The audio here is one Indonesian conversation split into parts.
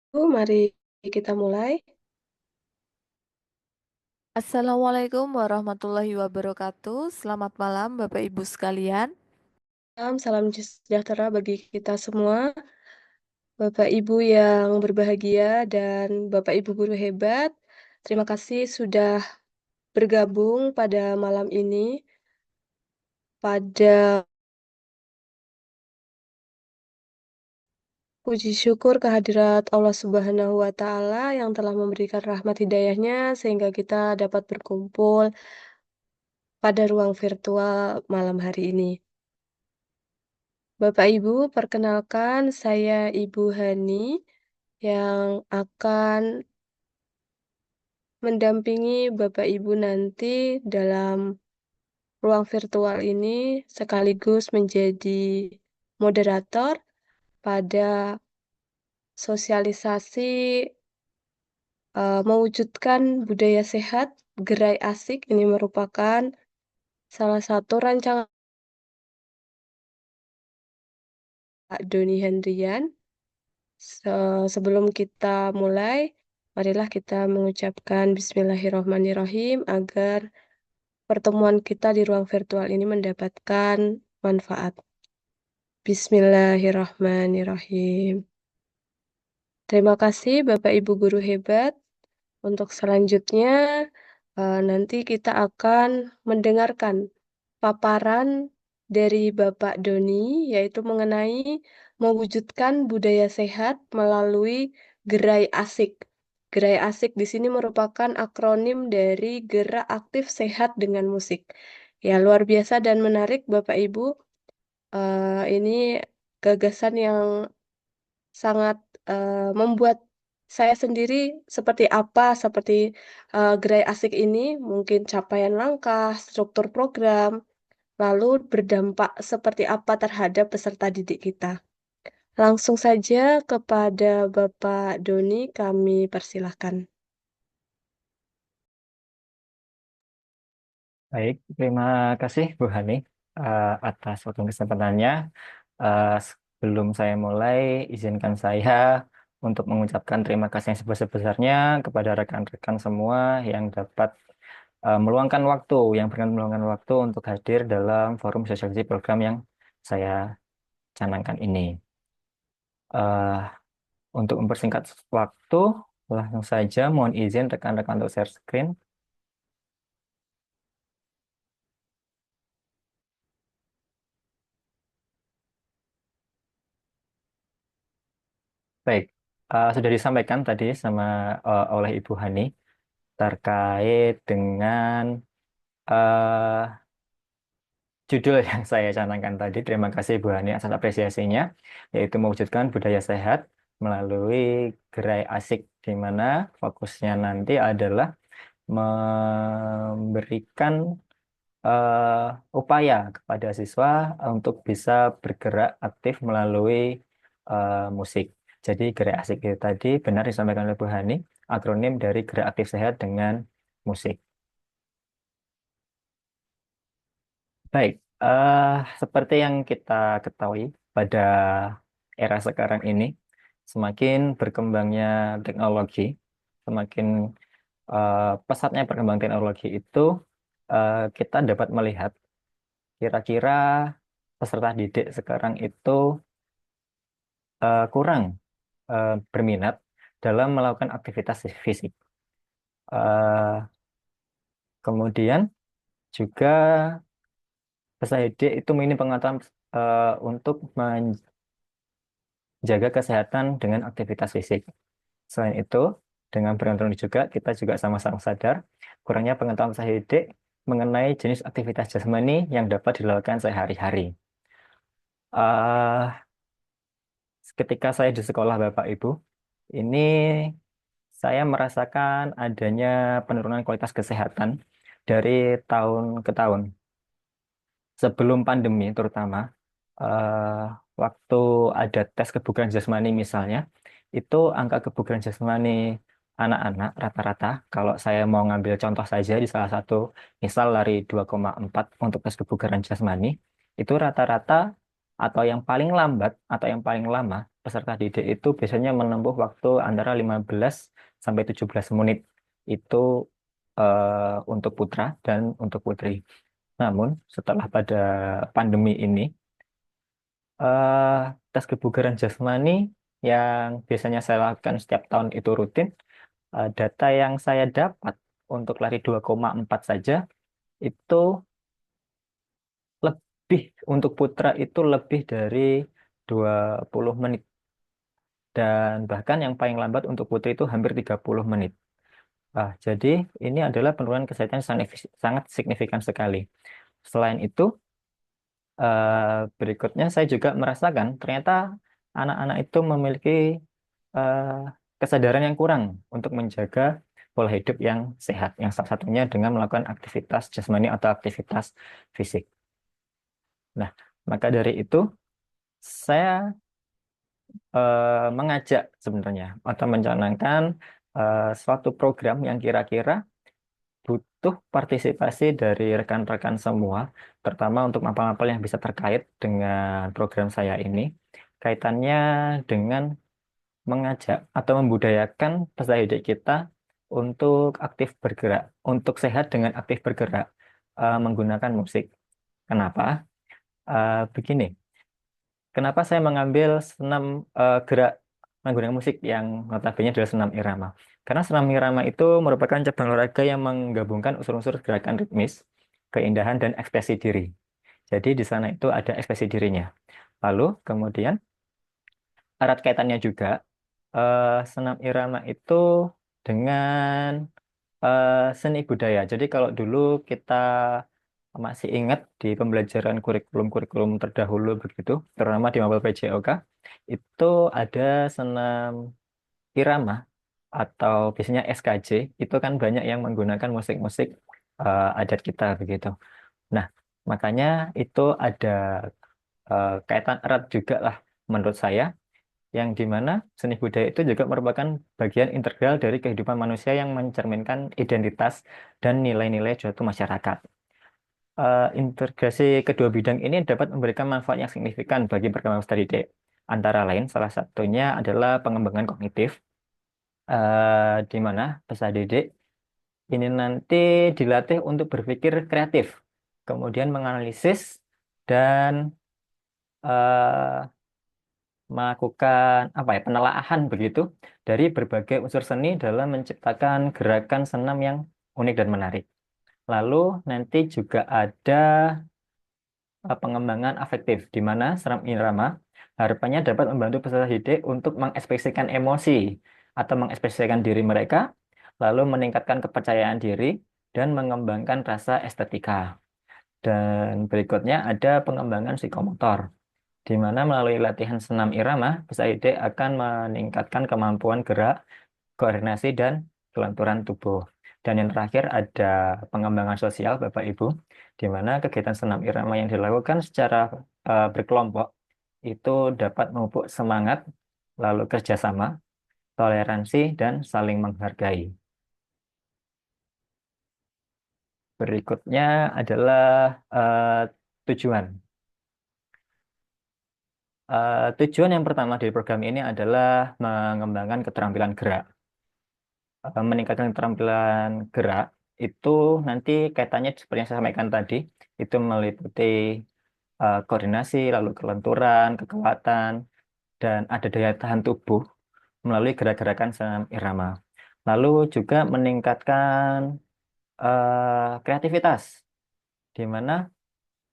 Mari kita mulai. Assalamualaikum warahmatullahi wabarakatuh. Selamat malam, Bapak Ibu sekalian. Salam sejahtera bagi kita semua, Bapak Ibu yang berbahagia dan Bapak Ibu guru hebat. Terima kasih sudah bergabung pada malam ini. Pada puji syukur kehadirat Allah Subhanahu wa Ta'ala yang telah memberikan rahmat hidayahnya sehingga kita dapat berkumpul pada ruang virtual malam hari ini. Bapak Ibu, perkenalkan saya Ibu Hani yang akan mendampingi Bapak Ibu nanti dalam ruang virtual ini sekaligus menjadi moderator pada sosialisasi mewujudkan budaya sehat, Gerai Asik ini merupakan salah satu rancangan Pak Doni Hendrian. Sebelum kita mulai, marilah kita mengucapkan Bismillahirrahmanirrahim agar pertemuan kita di ruang virtual ini mendapatkan manfaat. Bismillahirrahmanirrahim. Terima kasih Bapak Ibu guru hebat. Untuk selanjutnya, nanti kita akan mendengarkan paparan dari Bapak Doni, yaitu mengenai mewujudkan budaya sehat melalui Gerai Asik. Gerai Asik di sini merupakan akronim dari Gerak Aktif Sehat dengan Musik. Ya, luar biasa dan menarik Bapak Ibu. Ini gagasan yang sangat membuat saya sendiri seperti Gerai Asik ini, mungkin capaian langkah, struktur program, lalu berdampak seperti apa terhadap peserta didik kita. Langsung saja kepada Bapak Doni, kami persilahkan. Baik, terima kasih Bu Hani atas waktu kesempatannya. Sebelum saya mulai, izinkan saya untuk mengucapkan terima kasih yang sebesar-besarnya kepada rekan-rekan semua yang dapat meluangkan waktu, yang berkenan meluangkan waktu untuk hadir dalam forum sosialisasi program yang saya canangkan ini. Eh, untuk mempersingkat waktu, langsung saja mohon izin rekan-rekan untuk share screen. Baik, sudah disampaikan tadi oleh Ibu Hani terkait dengan eh, judul yang saya canangkan tadi. Terima kasih Ibu Hani atas apresiasinya, yaitu mewujudkan budaya sehat melalui gerai asik, di mana fokusnya nanti adalah memberikan upaya kepada siswa untuk bisa bergerak aktif melalui musik. Jadi gerak asik itu tadi benar disampaikan oleh Bu Hani, akronim dari gerak aktif sehat dengan musik. Baik, seperti yang kita ketahui pada era sekarang ini, semakin berkembangnya teknologi, semakin pesatnya perkembangan teknologi itu, kita dapat melihat kira-kira peserta didik sekarang itu kurang berminat dalam melakukan aktivitas fisik. Eh, Kemudian juga peserta didik itu minim pengetahuan untuk menjaga kesehatan dengan aktivitas fisik. Selain itu, dengan bergantung juga kita juga sama-sama sadar kurangnya pengetahuan peserta didik mengenai jenis aktivitas jasmani yang dapat dilakukan sehari-hari. Eh, Ketika saya di sekolah Bapak Ibu, ini saya merasakan adanya penurunan kualitas kesehatan dari tahun ke tahun. Sebelum pandemi terutama, eh, waktu ada tes kebugaran jasmani misalnya, itu angka kebugaran jasmani anak-anak rata-rata, kalau saya mau ngambil contoh saja di salah satu, misal lari 2,4 untuk tes kebugaran jasmani, itu rata-rata atau yang paling lambat atau yang paling lama peserta didik itu biasanya menempuh waktu antara 15 sampai 17 menit itu untuk putra dan untuk putri. Namun setelah pada pandemi ini, eh, tes kebugaran jasmani yang biasanya saya lakukan setiap tahun itu rutin, data yang saya dapat untuk lari 2,4 saja itu lebih untuk putra itu lebih dari 20 menit. Dan bahkan yang paling lambat untuk putri itu hampir 30 menit. Jadi ini adalah penurunan kesehatan yang sangat signifikan sekali. Selain itu, berikutnya saya juga merasakan ternyata anak-anak itu memiliki eh, kesadaran yang kurang untuk menjaga pola hidup yang sehat. Yang salah satunya dengan melakukan aktivitas jasmani atau aktivitas fisik. Nah, maka dari itu saya mengajak sebenarnya atau mencanangkan suatu program yang kira-kira butuh partisipasi dari rekan-rekan semua, terutama untuk mapel-mapel yang bisa terkait dengan program saya ini, kaitannya dengan mengajak atau membudayakan peserta didik kita untuk aktif bergerak, untuk sehat dengan aktif bergerak menggunakan musik. Kenapa? Begini. Kenapa saya mengambil senam gerak menggunakan musik yang notabene adalah senam irama? Karena senam irama itu merupakan cabang olahraga yang menggabungkan unsur-unsur gerakan ritmis, keindahan, dan ekspresi diri. Jadi di sana itu ada ekspresi dirinya. Lalu kemudian erat kaitannya juga senam irama itu dengan seni budaya. Jadi kalau dulu kita masih ingat di pembelajaran kurikulum-kurikulum terdahulu begitu, terutama di Mapel PJOK, itu ada senam irama atau biasanya SKJ, itu kan banyak yang menggunakan musik-musik adat kita begitu. Nah, makanya itu ada kaitan erat juga lah menurut saya, yang dimana seni budaya itu juga merupakan bagian integral dari kehidupan manusia yang mencerminkan identitas dan nilai-nilai suatu masyarakat. Integrasi kedua bidang ini dapat memberikan manfaat yang signifikan bagi perkembangan peserta didik. Antara lain, salah satunya adalah pengembangan kognitif, di mana peserta didik ini nanti dilatih untuk berpikir kreatif, kemudian menganalisis dan eh, melakukan apa ya penelaahan begitu dari berbagai unsur seni dalam menciptakan gerakan senam yang unik dan menarik. Lalu nanti juga ada pengembangan afektif, di mana seram irama harapannya dapat membantu peserta didik untuk mengekspresikan emosi atau mengekspresikan diri mereka, lalu meningkatkan kepercayaan diri dan mengembangkan rasa estetika. Dan berikutnya ada pengembangan psikomotor, di mana melalui latihan senam irama, peserta didik akan meningkatkan kemampuan gerak, koordinasi, dan kelenturan tubuh. Dan yang terakhir ada pengembangan sosial, Bapak Ibu, di mana kegiatan senam irama yang dilakukan secara berkelompok itu dapat memupuk semangat, lalu kerjasama, toleransi, dan saling menghargai. Berikutnya adalah tujuan. Tujuan yang pertama dari program ini adalah mengembangkan keterampilan gerak. Meningkatkan keterampilan gerak itu nanti kaitannya seperti yang saya sampaikan tadi, itu meliputi koordinasi, lalu kelenturan, kekuatan, dan ada daya tahan tubuh melalui gerak-gerakan senam irama. Lalu juga meningkatkan kreativitas, di mana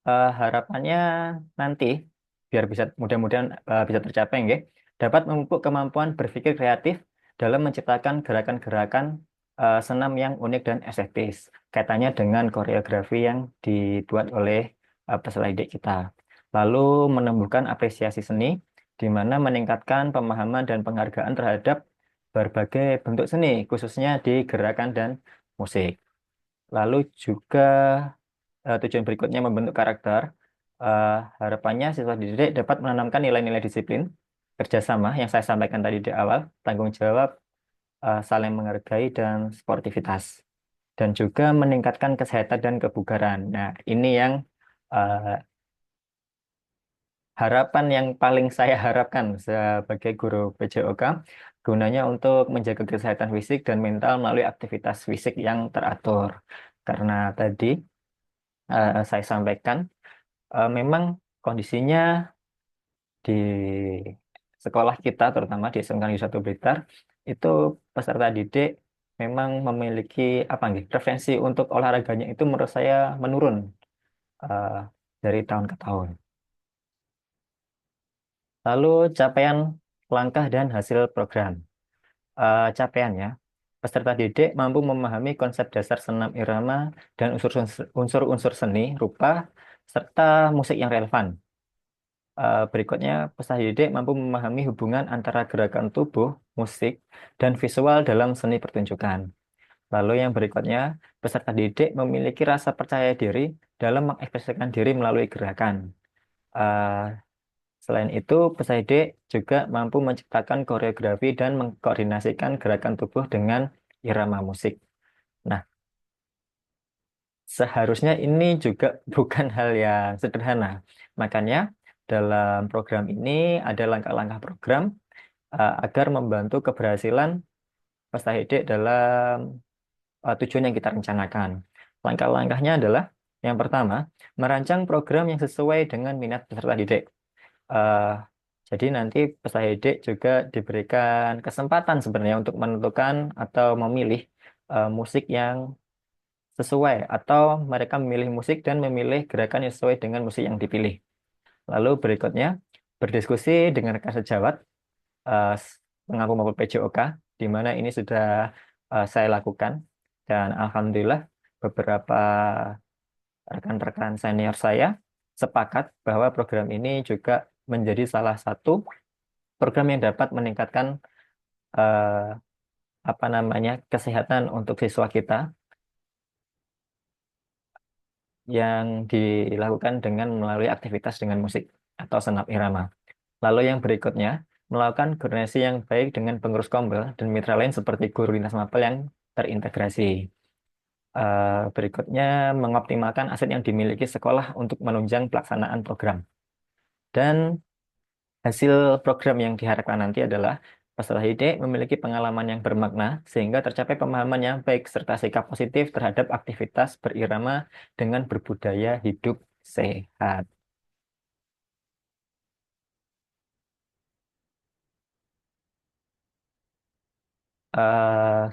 harapannya nanti biar bisa mudah-mudahan bisa tercapai nggih, dapat memupuk kemampuan berpikir kreatif dalam menciptakan gerakan-gerakan senam yang unik dan estetis kaitannya dengan koreografi yang dibuat oleh peserta didik kita. Lalu menumbuhkan apresiasi seni di mana meningkatkan pemahaman dan penghargaan terhadap berbagai bentuk seni khususnya di gerakan dan musik. Lalu juga tujuan berikutnya membentuk karakter. Harapannya siswa didik dapat menanamkan nilai-nilai disiplin, kerjasama yang saya sampaikan tadi di awal, tanggung jawab, saling menghargai, dan sportivitas. Dan juga meningkatkan kesehatan dan kebugaran. Nah, ini yang eh, harapan yang paling saya harapkan sebagai guru PJOK gunanya untuk menjaga kesehatan fisik dan mental melalui aktivitas fisik yang teratur. Karena tadi saya sampaikan memang kondisinya di sekolah kita, terutama di SMK Negeri 1 Blitar, itu peserta didik memang memiliki apa nih, preferensi untuk olahraganya itu menurut saya menurun eh, dari tahun ke tahun. Lalu capaian langkah dan hasil program. Capaiannya, peserta didik mampu memahami konsep dasar senam irama dan unsur-unsur seni, rupa, serta musik yang relevan. Berikutnya, peserta didik mampu memahami hubungan antara gerakan tubuh, musik, dan visual dalam seni pertunjukan. Lalu yang berikutnya, peserta didik memiliki rasa percaya diri dalam mengekspresikan diri melalui gerakan. Eh, Selain itu, peserta didik juga mampu menciptakan koreografi dan mengkoordinasikan gerakan tubuh dengan irama musik. Nah, seharusnya ini juga bukan hal yang sederhana. Makanya, dalam program ini ada langkah-langkah program agar membantu keberhasilan peserta didik dalam tujuan yang kita rencanakan. Langkah-langkahnya adalah yang pertama, merancang program yang sesuai dengan minat peserta didik. Eh, jadi nanti peserta didik juga diberikan kesempatan sebenarnya untuk menentukan atau memilih musik yang sesuai atau mereka memilih musik dan memilih gerakan yang sesuai dengan musik yang dipilih. Lalu berikutnya berdiskusi dengan rekan sejawat eh, pengampu maupun PJOK, di mana ini sudah saya lakukan dan alhamdulillah beberapa rekan-rekan senior saya sepakat bahwa program ini juga menjadi salah satu program yang dapat meningkatkan eh, apa namanya kesehatan untuk siswa kita yang dilakukan dengan melalui aktivitas dengan musik atau senam irama. Lalu yang berikutnya, melakukan koordinasi yang baik dengan pengurus Kombel dan mitra lain seperti guru lintas mapel yang terintegrasi. Berikutnya, mengoptimalkan aset yang dimiliki sekolah untuk menunjang pelaksanaan program. Dan hasil program yang diharapkan nanti adalah peserta didik memiliki pengalaman yang bermakna sehingga tercapai pemahaman yang baik serta sikap positif terhadap aktivitas berirama dengan berbudaya hidup sehat.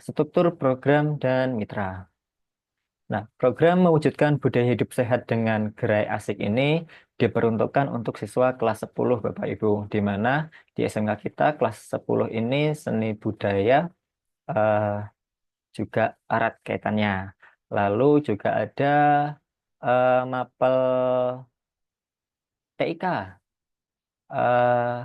Struktur program dan mitra. Nah, program mewujudkan budaya hidup sehat dengan gerai asik ini diperuntukkan untuk siswa kelas 10, Bapak Ibu, di mana di SMK kita kelas 10 ini seni budaya eh, juga erat kaitannya. Lalu juga ada mapel TIK eh,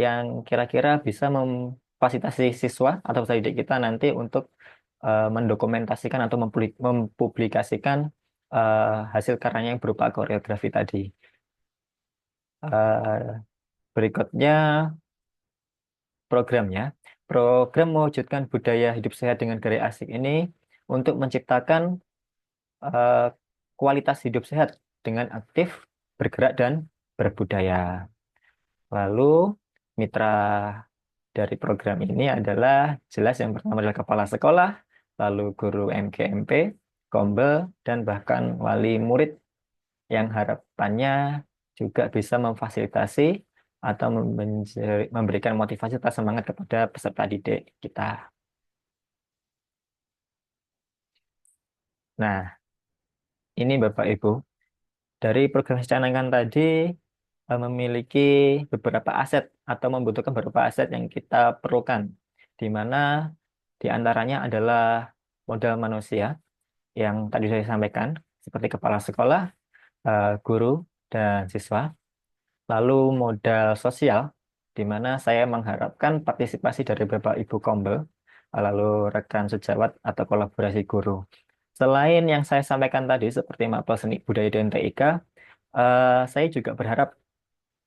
yang kira-kira bisa memfasilitasi siswa atau peserta didik kita nanti untuk mendokumentasikan atau mempublikasikan hasil karyanya yang berupa koreografi tadi. Eh, Berikutnya programnya. Program mewujudkan budaya hidup sehat dengan gaya asik ini untuk menciptakan eh, kualitas hidup sehat dengan aktif, bergerak, dan berbudaya. Lalu mitra dari program ini adalah jelas yang pertama adalah kepala sekolah, lalu guru MGMP, Kombel, dan bahkan wali murid yang harapannya juga bisa memfasilitasi atau memberikan motivasi atau semangat kepada peserta didik kita. Nah, ini Bapak Ibu, dari program secanangkan tadi memiliki beberapa aset atau membutuhkan beberapa aset yang kita perlukan, di mana di antaranya adalah modal manusia yang tadi saya sampaikan, seperti kepala sekolah, guru, dan siswa. Lalu modal sosial, di mana saya mengharapkan partisipasi dari Bapak Ibu Kombel, lalu rekan sejawat atau kolaborasi guru. Selain yang saya sampaikan tadi, seperti mapel seni budaya dan TIK, saya juga berharap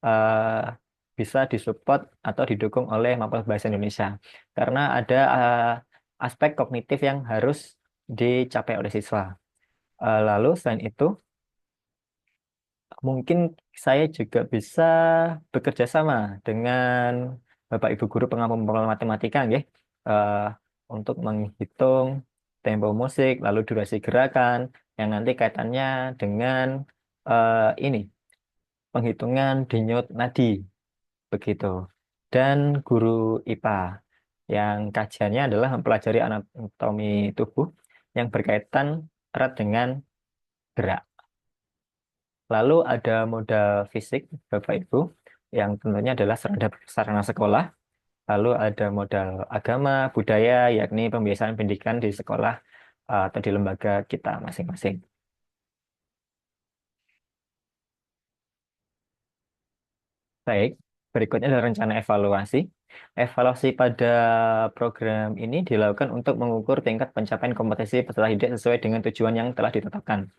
eh, bisa disupport atau didukung oleh Mapel Bahasa Indonesia karena ada aspek kognitif yang harus dicapai oleh siswa. Lalu selain itu mungkin saya juga bisa bekerja sama dengan Bapak Ibu guru pengampu matematika, nggih, eh, untuk menghitung tempo musik, lalu durasi gerakan, yang nanti kaitannya dengan ini penghitungan denyut nadi, begitu. Dan guru IPA yang kajiannya adalah mempelajari anatomi tubuh yang berkaitan erat dengan gerak. Lalu ada modal fisik, Bapak Ibu, yang tentunya adalah sarana sekolah. Lalu ada modal agama, budaya, yakni pembiasaan pendidikan di sekolah atau di lembaga kita masing-masing. Baik, berikutnya adalah rencana evaluasi. Evaluasi pada program ini dilakukan untuk mengukur tingkat pencapaian kompetensi peserta didik sesuai dengan tujuan yang telah ditetapkan.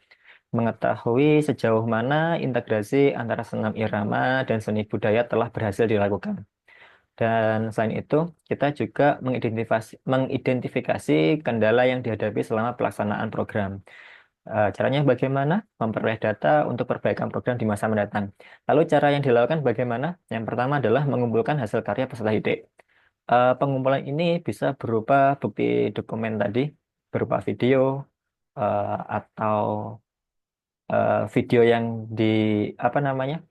Mengetahui sejauh mana integrasi antara senam irama dan seni budaya telah berhasil dilakukan. Dan selain itu, kita juga mengidentifikasi kendala yang dihadapi selama pelaksanaan program. Caranya bagaimana? Memperoleh data untuk perbaikan program di masa mendatang. Lalu cara yang dilakukan bagaimana? Yang pertama adalah mengumpulkan hasil karya peserta didik. Pengumpulan ini bisa berupa bukti dokumen tadi, berupa video, atau video yang di apa namanya,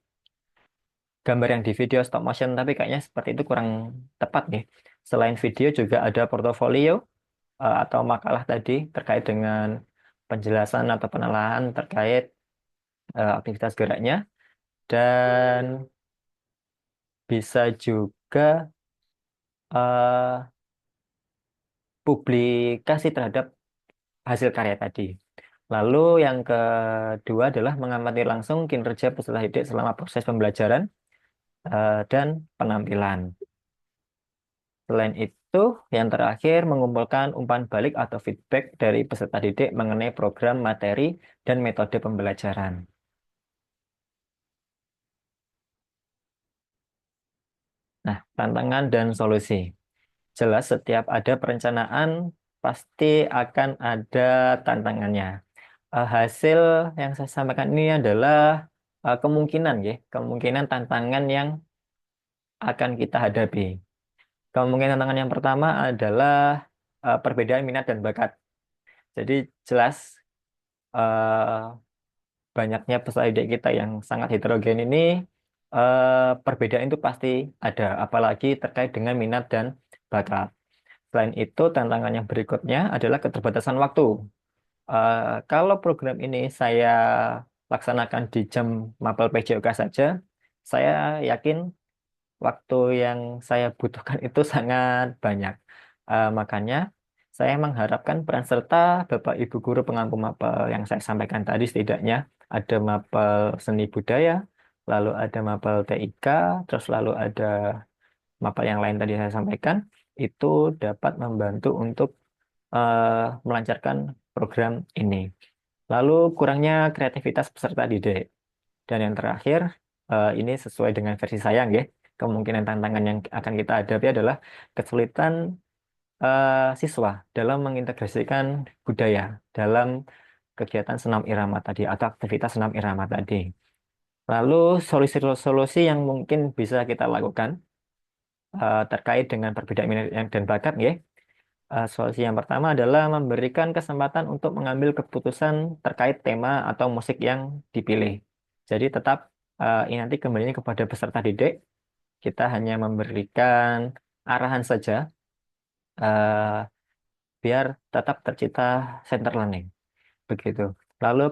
gambar yang di video stop motion, tapi kayaknya seperti itu kurang tepat nih. Selain video juga ada portofolio atau makalah tadi terkait dengan penjelasan atau penelahan terkait aktivitas geraknya, dan bisa juga eh, publikasi terhadap hasil karya tadi. Lalu yang kedua adalah mengamati langsung kinerja peserta didik selama proses pembelajaran dan penampilan. Selain itu, yang terakhir mengumpulkan umpan balik atau feedback dari peserta didik mengenai program, materi, dan metode pembelajaran. Nah, tantangan dan solusi. Jelas setiap ada perencanaan pasti akan ada tantangannya. Hasil yang saya sampaikan ini adalah kemungkinan ya, kemungkinan tantangan yang akan kita hadapi. Kemungkinan tantangan yang pertama adalah perbedaan minat dan bakat. Jadi jelas eh, banyaknya peserta didik kita yang sangat heterogen ini, perbedaan itu pasti ada, apalagi terkait dengan minat dan bakat. Selain itu, tantangan yang berikutnya adalah keterbatasan waktu. Kalau program ini saya laksanakan di jam mapel PJOK saja, saya yakin waktu yang saya butuhkan itu sangat banyak. Makanya saya mengharapkan peran serta Bapak Ibu guru pengampu mapel yang saya sampaikan tadi, setidaknya ada mapel seni budaya, lalu ada mapel TIK, terus lalu ada mapel yang lain tadi saya sampaikan, itu dapat membantu untuk melancarkan program ini. Lalu kurangnya kreativitas peserta didik. Dan yang terakhir, ini sesuai dengan versi saya, nggih. Kemungkinan tantangan yang akan kita hadapi adalah kesulitan siswa dalam mengintegrasikan budaya dalam kegiatan senam irama tadi atau aktivitas senam irama tadi. Lalu solusi-solusi yang mungkin bisa kita lakukan terkait dengan perbedaan minat dan bakat, nggih. Solusi yang pertama adalah memberikan kesempatan untuk mengambil keputusan terkait tema atau musik yang dipilih. Jadi tetap ini nanti kembali kepada peserta didik, kita hanya memberikan arahan saja eh, biar tetap tercipta center learning, begitu. Lalu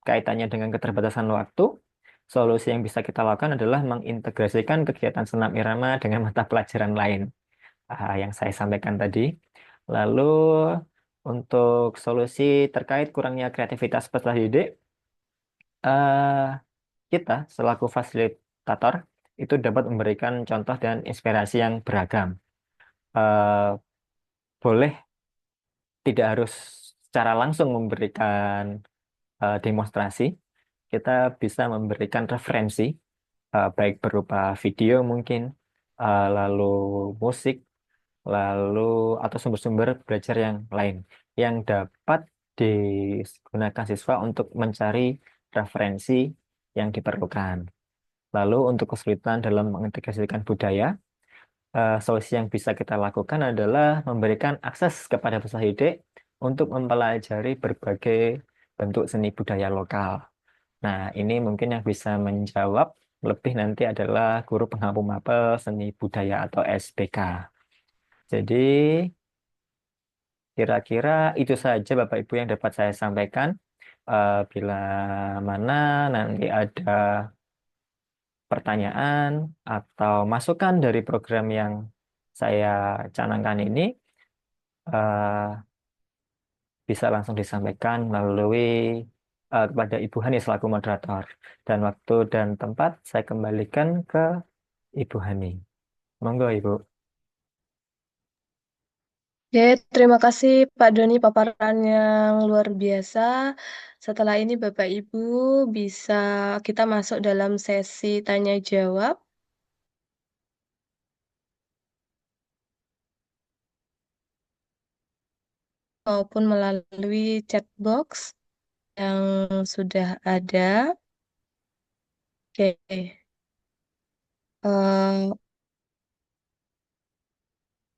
kaitannya dengan keterbatasan waktu, solusi yang bisa kita lakukan adalah mengintegrasikan kegiatan senam irama dengan mata pelajaran lain yang saya sampaikan tadi. Lalu untuk solusi terkait kurangnya kreativitas peserta didik, eh, kita selaku fasilitator itu dapat memberikan contoh dan inspirasi yang beragam. Eh, Boleh tidak harus secara langsung memberikan demonstrasi, kita bisa memberikan referensi, baik berupa video mungkin, lalu musik, lalu atau sumber-sumber belajar yang lain yang dapat digunakan siswa untuk mencari referensi yang diperlukan. Lalu untuk kesulitan dalam mengintegrasikan budaya, solusi yang bisa kita lakukan adalah memberikan akses kepada peserta didik untuk mempelajari berbagai bentuk seni budaya lokal. Nah, ini mungkin yang bisa menjawab lebih nanti adalah guru pengampu mapel seni budaya atau SBK. Jadi, kira-kira itu saja Bapak Ibu yang dapat saya sampaikan. Bila mana nanti ada pertanyaan atau masukan dari program yang saya canangkan ini, eh, bisa langsung disampaikan melalui kepada Ibu Hani selaku moderator. Dan waktu dan tempat saya kembalikan ke Ibu Hani. Monggo Ibu. Oke, terima kasih Pak Doni paparan yang luar biasa. Setelah ini Bapak Ibu bisa kita masuk dalam sesi tanya jawab maupun melalui chat box yang sudah ada. Oke, eh,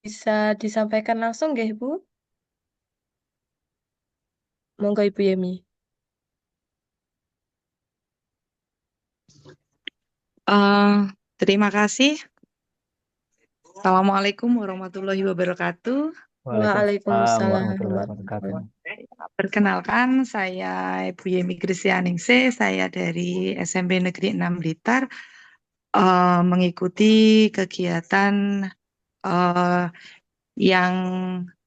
bisa disampaikan langsung nggih, Bu? Monggo Ibu Yemi. Eh, Terima kasih. Assalamualaikum warahmatullahi wabarakatuh. Waalaikumsalam Waalaikumsalam warahmatullahi wabarakatuh. warahmatullahi. Perkenalkan, saya Ibu Yemi Kristianingsih, saya dari SMP Negeri 6 Blitar, mengikuti kegiatan eh, yang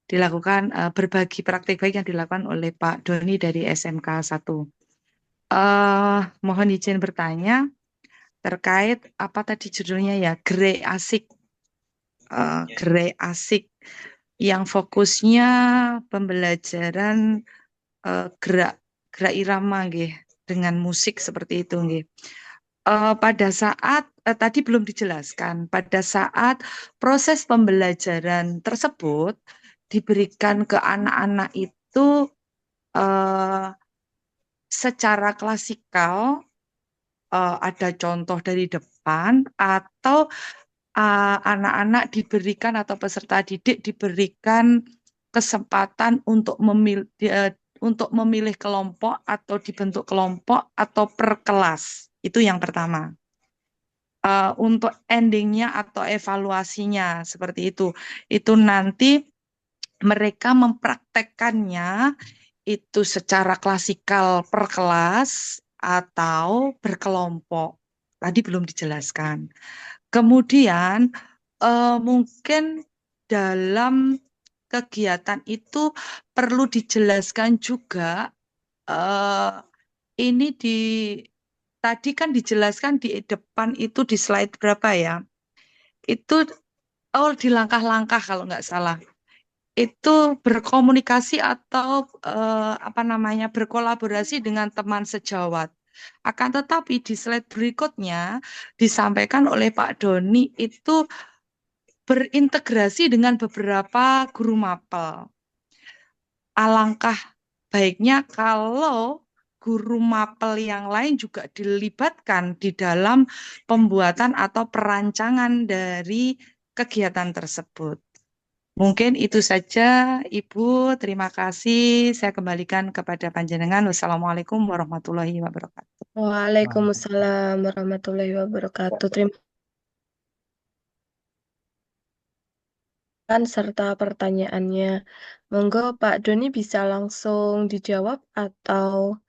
dilakukan, berbagi praktik baik yang dilakukan oleh Pak Doni dari SMK 1. Mohon izin bertanya terkait apa tadi judulnya ya, Gerak Asik. Gerak Asik yang fokusnya pembelajaran gerak gerak irama nggih dengan musik seperti itu nggih. Pada saat tadi belum dijelaskan, pada saat proses pembelajaran tersebut diberikan ke anak-anak itu eh, secara klasikal, ada contoh dari depan atau anak-anak diberikan atau peserta didik diberikan kesempatan untuk memilih kelompok atau dibentuk kelompok atau per kelas. Itu yang pertama. Untuk endingnya atau evaluasinya seperti itu nanti mereka mempraktekkannya itu secara klasikal per kelas atau berkelompok. Tadi belum dijelaskan. Kemudian mungkin dalam kegiatan itu perlu dijelaskan juga, eh, ini tadi kan dijelaskan di depan itu di slide berapa ya? Itu di langkah-langkah kalau nggak salah. Itu berkomunikasi atau apa namanya berkolaborasi dengan teman sejawat. Akan tetapi di slide berikutnya disampaikan oleh Pak Doni itu berintegrasi dengan beberapa guru mapel. Alangkah baiknya kalau guru mapel yang lain juga dilibatkan di dalam pembuatan atau perancangan dari kegiatan tersebut. Mungkin itu saja, Ibu. Terima kasih. Saya kembalikan kepada panjenengan. Wassalamualaikum warahmatullahi wabarakatuh. Waalaikumsalam warahmatullahi wabarakatuh. Terima kasih serta pertanyaannya. Monggo Pak Doni bisa langsung dijawab atau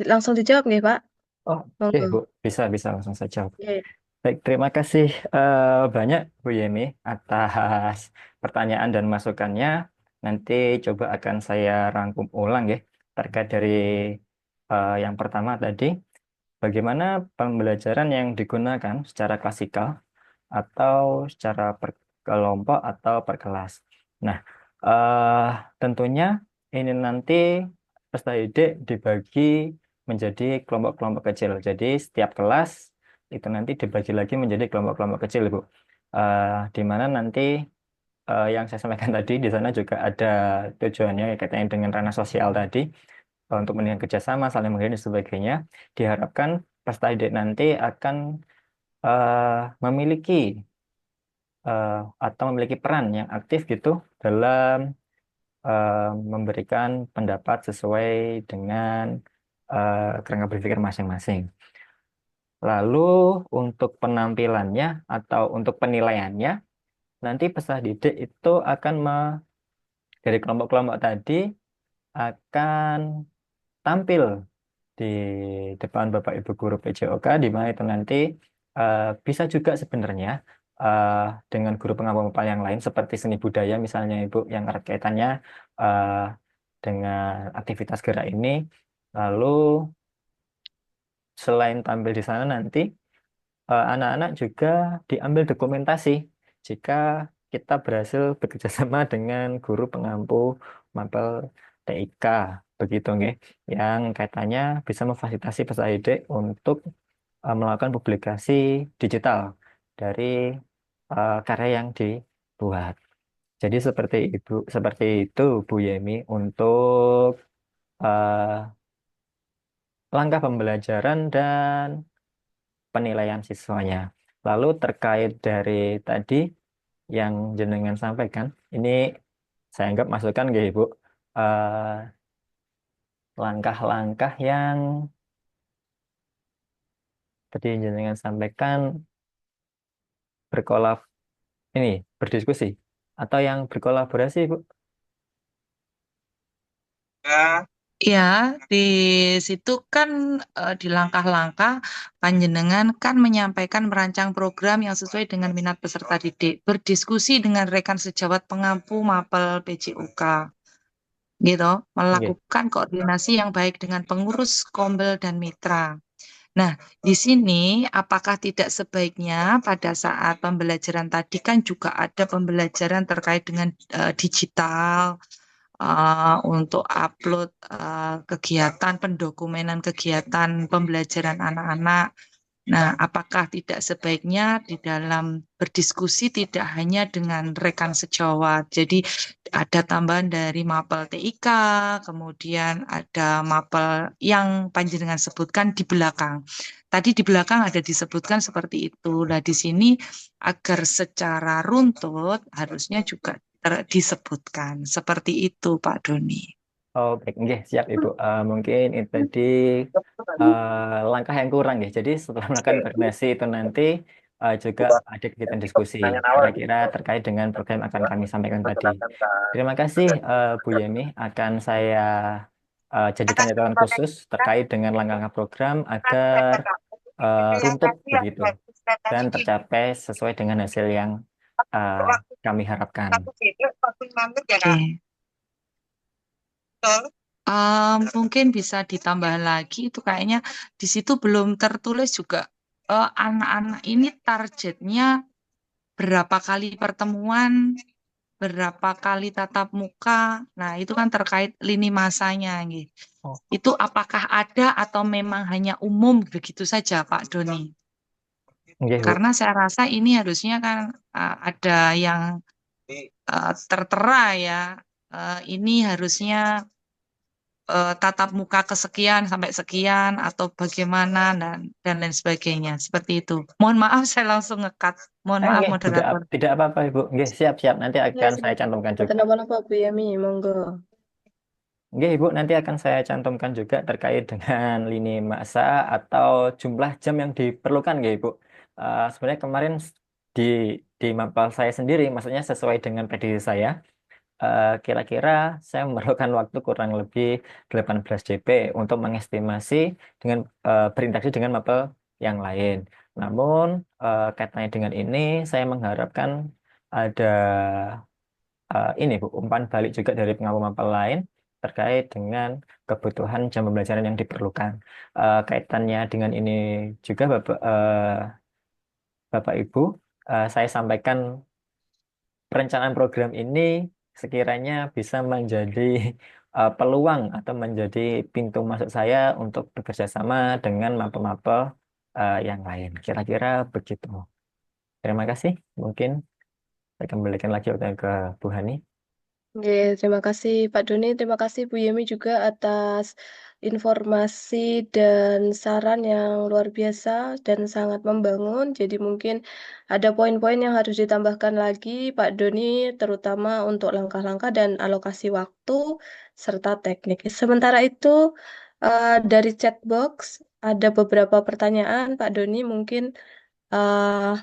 langsung dijawab nggih, Pak? Oh, oke Monggo. Bu, bisa langsung saja. Oke. Baik, terima kasih banyak Bu Yemi atas pertanyaan dan masukannya. Nanti coba akan saya rangkum ulang ya terkait dari yang pertama tadi, bagaimana pembelajaran yang digunakan secara klasikal atau secara per kelompok atau per kelas. Nah, eh, tentunya ini nanti peserta didik dibagi menjadi kelompok-kelompok kecil. Jadi setiap kelas itu nanti dibagi lagi menjadi kelompok-kelompok kecil, Bu. Di mana nanti yang saya sampaikan tadi di sana juga ada tujuannya kaitannya dengan ranah sosial tadi. untuk mendingan kerjasama, saling menghargai dan sebagainya. Diharapkan peserta didik nanti akan memiliki eh, atau memiliki peran yang aktif gitu dalam memberikan pendapat sesuai dengan kerangka berpikir masing-masing. Lalu untuk penampilannya atau untuk penilaiannya, nanti peserta didik itu akan dari kelompok-kelompok tadi akan tampil di depan Bapak Ibu guru PJOK, di mana itu nanti bisa juga sebenarnya eh, dengan guru pengampu yang lain seperti seni budaya misalnya Ibu yang erat kaitannya eh, dengan aktivitas gerak ini. Lalu selain tampil di sana nanti anak-anak juga diambil dokumentasi jika kita berhasil bekerja sama dengan guru pengampu mapel TIK begitu nggih, yang kaitannya bisa memfasilitasi peserta didik untuk melakukan publikasi digital dari karya yang dibuat. Jadi seperti itu Bu Yemi untuk eh, langkah pembelajaran dan penilaian siswanya. Lalu terkait dari tadi yang jenengan sampaikan, ini saya anggap masukan nggih Ibu, langkah-langkah yang tadi jenengan sampaikan berkolab ini berdiskusi atau yang berkolaborasi Ibu. Ya, di situ kan di langkah-langkah panjenengan kan menyampaikan merancang program yang sesuai dengan minat peserta didik, berdiskusi dengan rekan sejawat pengampu mapel PJUK, gitu, Nggih. melakukan koordinasi yang baik dengan pengurus, kombel, dan mitra. Nah, di sini apakah tidak sebaiknya pada saat pembelajaran tadi kan juga ada pembelajaran terkait dengan digital, untuk upload kegiatan, pendokumenan kegiatan pembelajaran anak-anak. Nah, apakah tidak sebaiknya di dalam berdiskusi tidak hanya dengan rekan sejawat, jadi ada tambahan dari mapel TIK, kemudian ada mapel yang panjenengan sebutkan di belakang. Tadi di belakang ada disebutkan seperti itu. Nah, di sini agar secara runtut harusnya juga disebutkan. Seperti itu, Pak Doni. Oh, baik, nggih, siap Ibu. Mungkin itu tadi langkah yang kurang ya. Jadi setelah melakukan koordinasi itu nanti juga ada kegiatan diskusi kira-kira terkait dengan program yang akan kami sampaikan tadi. Terima kasih Bu Yemi. Akan saya jadikan catatan khusus terkait dengan langkah-langkah program agar runtut begitu dan tercapai sesuai dengan hasil yang eh, kami harapkan. Oke. Mungkin bisa ditambah lagi itu kayaknya di situ belum tertulis juga anak-anak ini targetnya berapa kali pertemuan, berapa kali tatap muka. Nah, itu kan terkait lini masanya gitu. Oh, Itu apakah ada atau memang hanya umum begitu saja, Pak Doni? nggih, Bu. Karena saya rasa ini harusnya kan ada yang tertera ya. Ini harusnya tatap muka kesekian sampai sekian atau bagaimana dan lain sebagainya. Seperti itu. Mohon maaf saya langsung ngekat. Mohon maaf Nggih, moderator. tidak apa-apa Ibu. Nggih, siap-siap. Nanti Ya, akan saya siap. cantumkan juga. Kenapa-napa Bu Yemi, monggo. Nggih, Ibu, nanti akan saya cantumkan juga terkait dengan lini masa atau jumlah jam yang diperlukan, nggih, Ibu. Sebenarnya kemarin di di mapel saya sendiri, maksudnya sesuai dengan prediksi saya, kira-kira saya memerlukan waktu kurang lebih 18 JP untuk mengestimasi dengan berinteraksi dengan mapel yang lain. Namun, kaitannya dengan ini, saya mengharapkan ada ini Bu, umpan balik juga dari pengampu mapel lain terkait dengan kebutuhan jam pembelajaran yang diperlukan. Kaitannya dengan ini juga Bapak Ibu, saya sampaikan perencanaan program ini sekiranya bisa menjadi peluang atau menjadi pintu masuk saya untuk bekerja sama dengan mapel-mapel yang lain. Kira-kira begitu. Terima kasih. Mungkin saya kembalikan lagi ke Bu Hani. Oke, terima kasih Pak Doni, terima kasih Bu Yemi juga atas informasi dan saran yang luar biasa dan sangat membangun. Jadi mungkin ada poin-poin yang harus ditambahkan lagi Pak Doni, terutama untuk langkah-langkah dan alokasi waktu serta teknik. Sementara itu dari chat box ada beberapa pertanyaan Pak Doni, mungkin eh,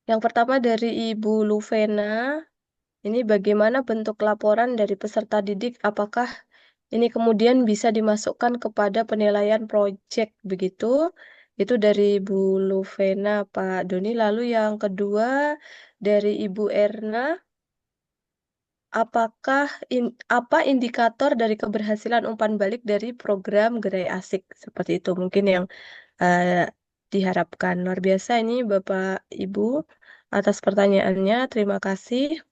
yang pertama dari Ibu Luvena. Ini bagaimana bentuk laporan dari peserta didik? Apakah ini kemudian bisa dimasukkan kepada penilaian proyek begitu? Itu dari Bu Luvena, Pak Doni. Lalu yang kedua dari Ibu Erna, apakah apa indikator dari keberhasilan umpan balik dari program Gerai Asik? Seperti itu mungkin yang eh, diharapkan. Luar biasa ini Bapak Ibu atas pertanyaannya. Terima kasih.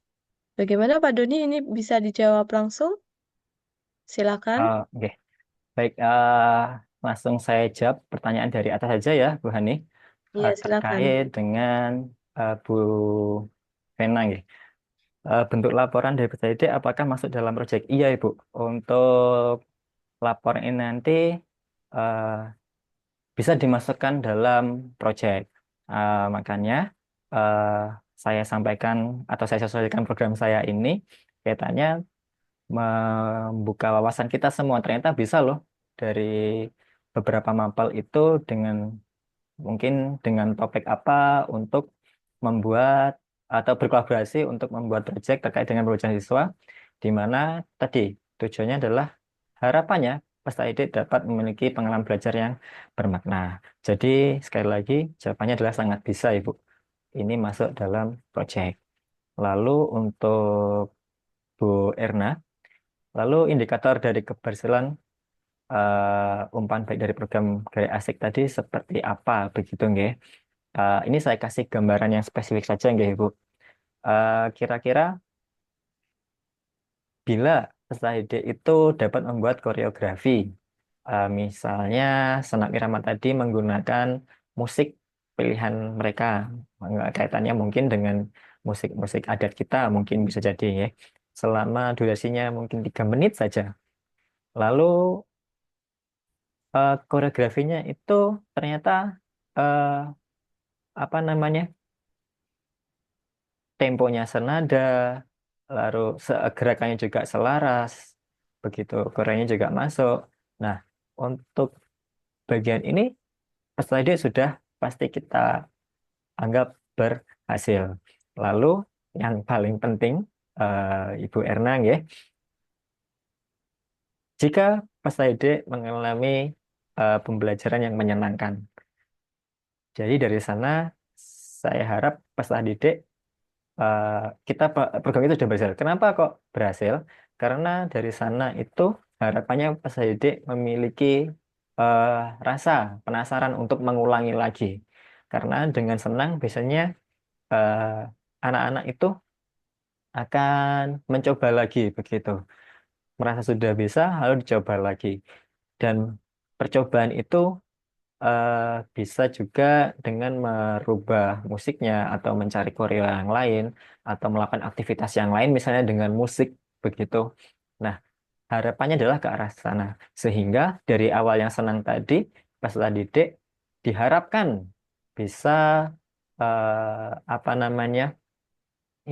Bagaimana Pak Doni ini bisa dijawab langsung? Silakan. Oke, baik. Langsung saya jawab pertanyaan dari atas saja ya, Bu Hani. Iya, silakan. Terkait dengan Bu Vena, nggih. Bentuk laporan dari peserta didik apakah masuk dalam proyek? Iya, Ibu. Untuk laporan ini nanti eh, bisa dimasukkan dalam proyek. Makanya eh, saya sampaikan atau saya sesuaikan program saya ini kaitannya membuka wawasan kita semua. Ternyata bisa loh dari beberapa mapel itu dengan mungkin dengan topik apa untuk membuat atau berkolaborasi untuk membuat proyek terkait dengan program siswa, di mana tadi tujuannya adalah harapannya peserta didik dapat memiliki pengalaman belajar yang bermakna. Jadi sekali lagi jawabannya adalah sangat bisa, Ibu. Ini masuk dalam proyek. Lalu untuk Bu Erna, lalu indikator dari keberhasilan umpan baik dari program Gaya Asik tadi seperti apa begitu nggih? Ini saya kasih gambaran yang spesifik saja nggih Ibu. Kira-kira bila peserta didik itu dapat membuat koreografi, misalnya Senak Irama tadi menggunakan musik pilihan mereka, kaitannya mungkin dengan musik-musik adat kita mungkin bisa jadi ya. Selama durasinya mungkin 3 menit saja. Lalu koreografinya itu ternyata eh, apa namanya temponya senada, lalu gerakannya juga selaras, begitu koreonya juga masuk. Nah, untuk bagian ini peserta didik sudah pasti kita anggap berhasil. Lalu yang paling penting, Ibu Erna, ya, jika peserta didik mengalami pembelajaran yang menyenangkan. Jadi dari sana saya harap peserta didik eh, program itu sudah berhasil. Kenapa kok berhasil? Karena dari sana itu harapannya peserta didik memiliki eh, rasa penasaran untuk mengulangi lagi. Karena dengan senang biasanya eh, anak-anak itu akan mencoba lagi begitu. Merasa sudah bisa, lalu dicoba lagi. Dan percobaan itu eh, bisa juga dengan merubah musiknya atau mencari koreo yang lain atau melakukan aktivitas yang lain misalnya dengan musik begitu. Nah, harapannya adalah ke arah sana sehingga dari awal yang senang tadi peserta didik diharapkan bisa apa namanya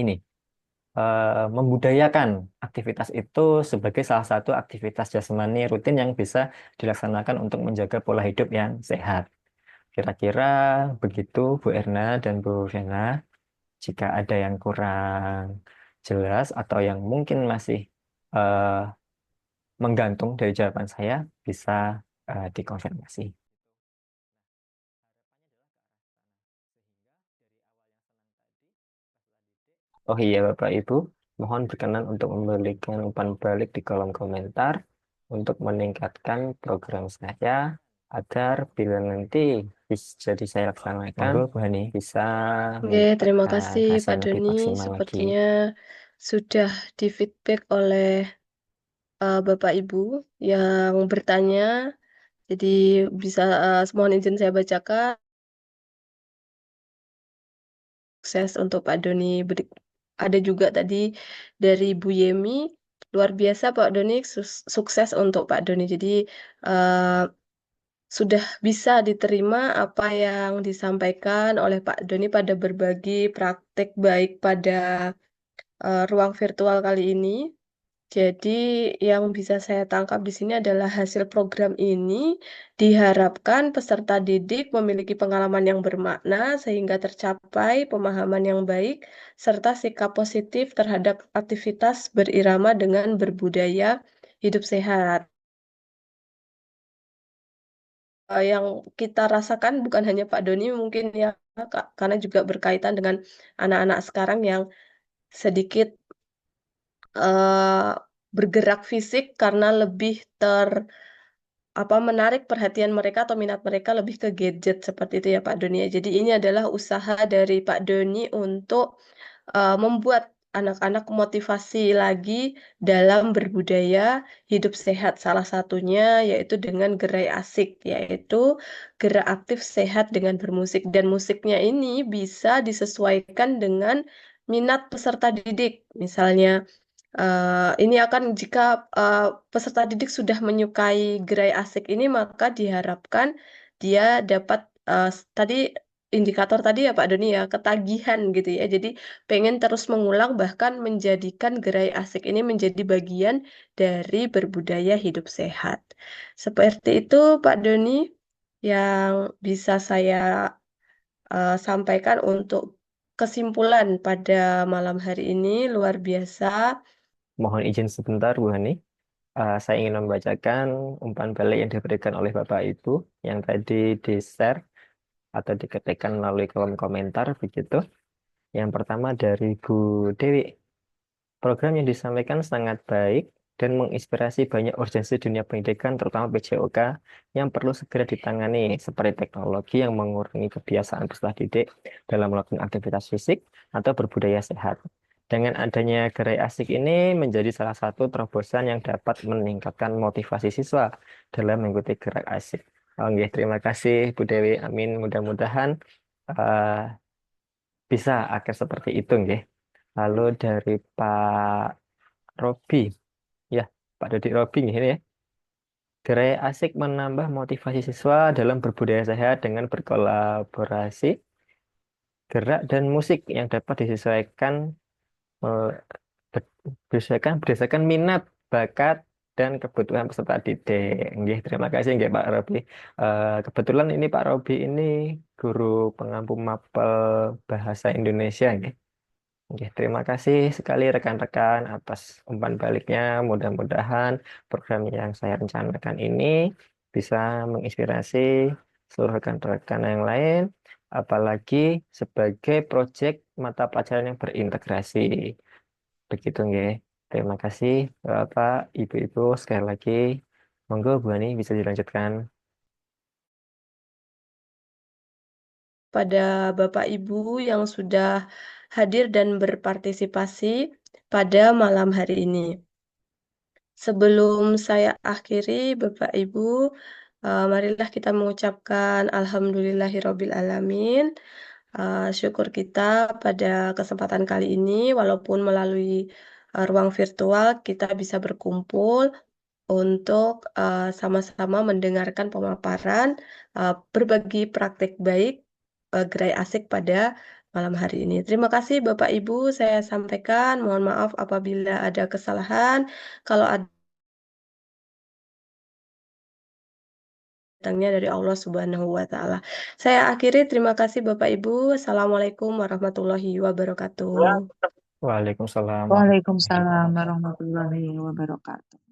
ini membudayakan aktivitas itu sebagai salah satu aktivitas jasmani rutin yang bisa dilaksanakan untuk menjaga pola hidup yang sehat. Kira-kira begitu Bu Erna dan Bu Vena. Jika ada yang kurang jelas atau yang mungkin masih eh, menggantung dari jawaban saya, bisa dikonfirmasi. Oh iya Bapak Ibu, mohon berkenan untuk memberikan umpan balik di kolom komentar untuk meningkatkan program saya agar bila nanti jadi saya laksanakan, monggo Bu Hani bisa Oke, terima mendapatkan kasih hasil Pak yang lebih Doni. maksimal lagi. Sepertinya sudah di feedback oleh Bapak Ibu yang bertanya. Jadi bisa mohon izin saya bacakan. Sukses untuk Pak Doni ada juga tadi dari Bu Yemi, luar biasa Pak Doni, sukses untuk Pak Doni. Jadi eh, sudah bisa diterima apa yang disampaikan oleh Pak Doni pada berbagi praktek baik pada ruang virtual kali ini. Jadi yang bisa saya tangkap di sini adalah hasil program ini diharapkan peserta didik memiliki pengalaman yang bermakna sehingga tercapai pemahaman yang baik serta sikap positif terhadap aktivitas berirama dengan berbudaya hidup sehat. Yang kita rasakan bukan hanya Pak Doni mungkin ya, karena juga berkaitan dengan anak-anak sekarang yang sedikit eh, bergerak fisik karena lebih menarik perhatian mereka atau minat mereka lebih ke gadget seperti itu ya Pak Doni ya. Jadi ini adalah usaha dari Pak Doni untuk membuat anak-anak motivasi lagi dalam berbudaya hidup sehat. Salah satunya yaitu dengan gerai asik, yaitu gerak aktif sehat dengan bermusik. Dan musiknya ini bisa disesuaikan dengan minat peserta didik. Misalnya ini akan jika peserta didik sudah menyukai gerai asik ini, maka diharapkan dia dapat tadi indikator tadi ya Pak Doni ya, ketagihan gitu ya. Jadi pengen terus mengulang bahkan menjadikan gerai asik ini menjadi bagian dari berbudaya hidup sehat. Seperti itu Pak Doni yang bisa saya sampaikan untuk kesimpulan pada malam hari ini luar biasa. Mohon izin sebentar, Bu Hani. Saya ingin membacakan umpan balik yang diberikan oleh Bapak Ibu yang tadi di-share atau diketikkan melalui kolom komentar begitu. Yang pertama dari Bu Dewi. Program yang disampaikan sangat baik dan menginspirasi banyak urgensi dunia pendidikan, terutama PJOK, yang perlu segera ditangani, seperti teknologi yang mengurangi kebiasaan peserta didik dalam melakukan aktivitas fisik atau berbudaya sehat. Dengan adanya gerai asik ini menjadi salah satu terobosan yang dapat meningkatkan motivasi siswa dalam mengikuti gerak asik. Oke, terima kasih Bu Dewi. Amin. Mudah-mudahan eh, bisa akhir seperti itu, nggih. Lalu dari Pak Robi, ya, Pak Dodi Robi ini ya. Gerai asik menambah motivasi siswa dalam berbudaya sehat dengan berkolaborasi, gerak dan musik yang dapat disesuaikan eh, berdasarkan minat, bakat, dan kebutuhan peserta didik. Nggih, terima kasih nggih Pak Robi. Kebetulan ini Pak Robi ini guru pengampu mapel bahasa Indonesia nggih. Oke, terima kasih sekali rekan-rekan atas umpan baliknya. Mudah-mudahan program yang saya rencanakan ini bisa menginspirasi seluruh rekan-rekan yang lain, apalagi sebagai proyek mata pelajaran yang berintegrasi. Begitu, nggih. Terima kasih, Bapak, Ibu-ibu, sekali lagi. Monggo, Bu Ani, bisa dilanjutkan. Pada Bapak Ibu yang sudah hadir dan berpartisipasi pada malam hari ini. Sebelum saya akhiri, Bapak Ibu, marilah kita mengucapkan Alhamdulillahirobbil alamin. Syukur kita pada kesempatan kali ini, walaupun melalui ruang virtual, kita bisa berkumpul untuk sama-sama mendengarkan pemaparan berbagi praktik baik gerai asik pada malam hari ini. Terima kasih Bapak Ibu, saya sampaikan. Mohon maaf apabila ada kesalahan. Kalau datangnya dari Allah Subhanahu wa Ta'ala. Saya akhiri, terima kasih Bapak Ibu. Assalamualaikum warahmatullahi wabarakatuh. Waalaikumsalam warahmatullahi Waalaikumsalam wabarakatuh. warahmatullahi wabarakatuh.